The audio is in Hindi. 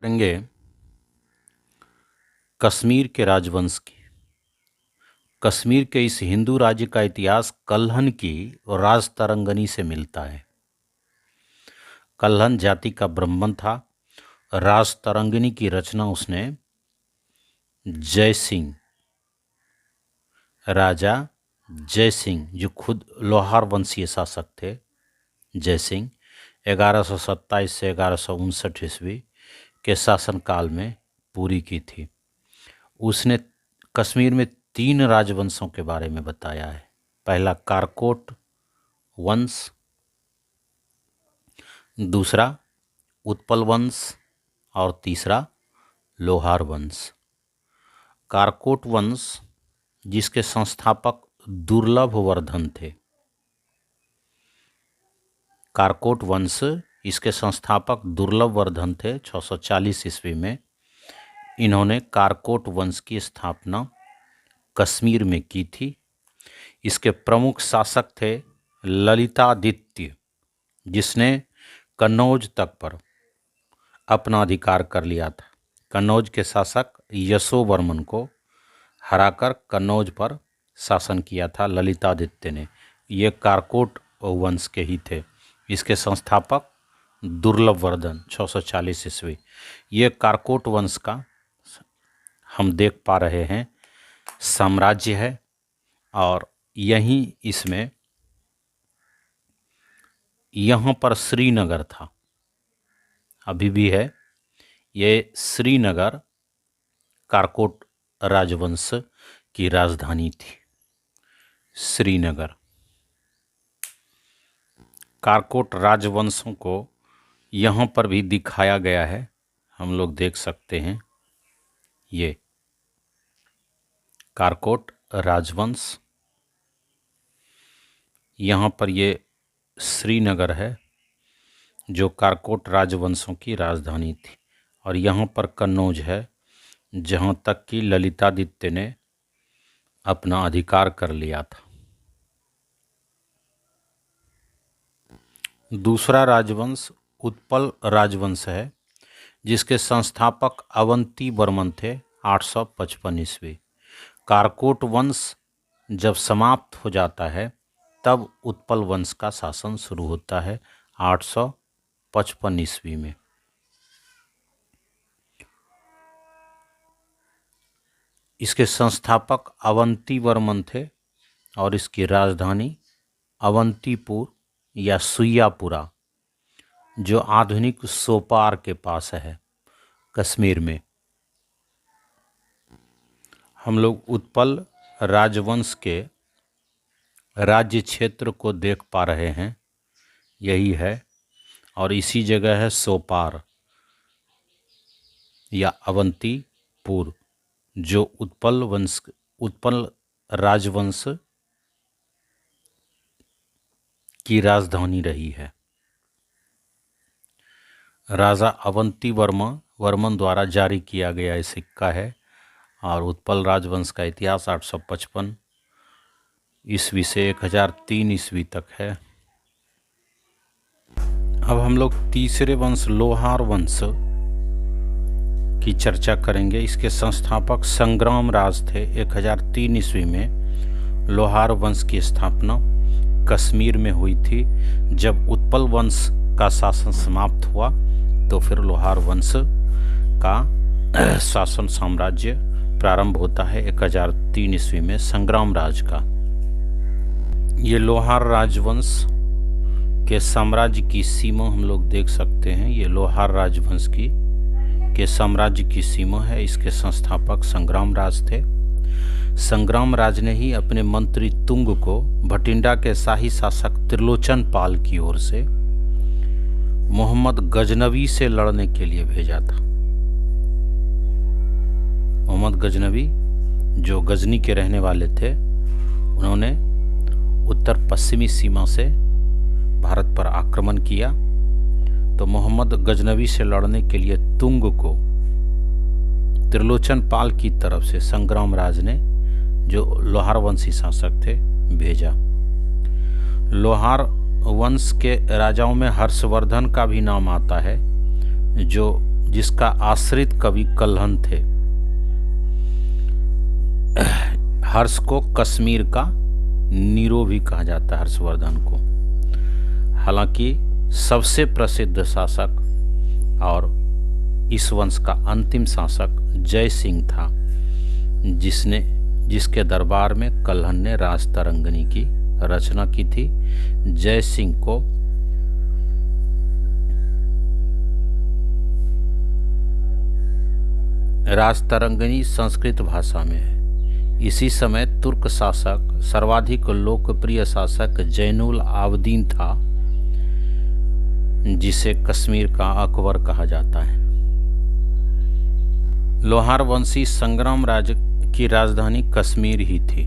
करेंगे कश्मीर के राजवंश की। कश्मीर के इस हिंदू राज्य का इतिहास कल्हन की राजतरंगनी से मिलता है। कल्हन जाति का ब्राह्मण था। राजतरंगिनी की रचना उसने जयसिंह, राजा जयसिंह जो खुद लोहार वंशीय शासक थे, जयसिंह 1127 से 1159 ईस्वी के शासनकाल में पूरी की थी। उसने कश्मीर में 3 राजवंशों के बारे में बताया है। पहला कारकोट वंश, दूसरा उत्पल वंश और तीसरा लोहार वंश। कारकोट वंश जिसके संस्थापक दुर्लभ वर्धन थे। कारकोट वंश इसके संस्थापक दुर्लभ वर्धन थे। 640 ईस्वी में इन्होंने कारकोट वंश की स्थापना कश्मीर में की थी। इसके प्रमुख शासक थे ललितादित्य, जिसने कन्नौज तक पर अपना अधिकार कर लिया था। कन्नौज के शासक यशोवर्मन को हराकर कन्नौज पर शासन किया था ललितादित्य ने। ये कारकोट वंश के ही थे। इसके संस्थापक दुर्लभ वर्धन 640 ईस्वी। ये कारकोट वंश का हम देख पा रहे हैं साम्राज्य है, और यहीं इसमें यहाँ पर श्रीनगर था, अभी भी है। ये श्रीनगर कारकोट राजवंश की राजधानी थी। श्रीनगर कारकोट राजवंशों को यहाँ पर भी दिखाया गया है, हम लोग देख सकते हैं। ये कारकोट राजवंश, यहाँ पर ये श्रीनगर है जो कारकोट राजवंशों की राजधानी थी, और यहाँ पर कन्नौज है जहाँ तक कि ललितादित्य ने अपना अधिकार कर लिया था। दूसरा राजवंश उत्पल राजवंश है, जिसके संस्थापक अवंती वर्मन थे 855 ईस्वी। कारकोट वंश जब समाप्त हो जाता है तब उत्पल वंश का शासन शुरू होता है 855 ईस्वी में। इसके संस्थापक अवंती वर्मन थे और इसकी राजधानी अवंतीपुर या सुइयापुरा, जो आधुनिक सोपार के पास है कश्मीर में। हम लोग उत्पल राजवंश के राज्य क्षेत्र को देख पा रहे हैं, यही है, और इसी जगह है सोपार या अवंतीपुर, जो उत्पल राजवंश की राजधानी रही है। राजा अवंती वर्मन द्वारा जारी किया गया ये सिक्का है, और उत्पल राजवंश का इतिहास 855 ईस्वी से 1003 ईस्वी तक है। अब हम लोग तीसरे वंश लोहार वंश की चर्चा करेंगे। इसके संस्थापक संग्राम राज थे। 1003 ईस्वी में लोहार वंश की स्थापना कश्मीर में हुई थी। जब उत्पल वंश का शासन समाप्त हुआ तो फिर लोहार वंश का शासन साम्राज्य प्रारंभ होता है 1003 ईस्वी में संग्राम राज का। ये लोहार राजवंश के साम्राज्य की सीमा हम लोग देख सकते हैं। ये लोहार राजवंश के साम्राज्य की सीमा है। इसके संस्थापक संग्राम राज थे। संग्राम राज ने ही अपने मंत्री तुंग को भटिंडा के शाही शासक त्रिलोचन पाल की ओर से मोहम्मद गजनवी से लड़ने के लिए भेजा था। मोहम्मद गजनवी जो गजनी के रहने वाले थे, उन्होंने उत्तर पश्चिमी सीमा से भारत पर आक्रमण किया। तो मोहम्मद गजनवी से लड़ने के लिए तुंग को त्रिलोचन पाल की तरफ से संग्राम राज ने, जो लोहार वंशी शासक थे, भेजा। लोहार वंश के राजाओं में हर्षवर्धन का भी नाम आता है, जो जिसका आश्रित कवि कल्हण थे। हर्ष को कश्मीर का नीरो भी कहा जाता है, हर्षवर्धन को। हालांकि सबसे प्रसिद्ध शासक और इस वंश का अंतिम शासक जय सिंह था, जिसके दरबार में कल्हण ने राजतरंगिणी की रचना की थी। जय सिंह को राजतरंगिणी संस्कृत भाषा में है। इसी समय तुर्क शासक सर्वाधिक लोकप्रिय शासक जैनुल आबदीन था, जिसे कश्मीर का अकबर कहा जाता है। लोहार वंशी संग्राम राज्य की राजधानी कश्मीर ही थी।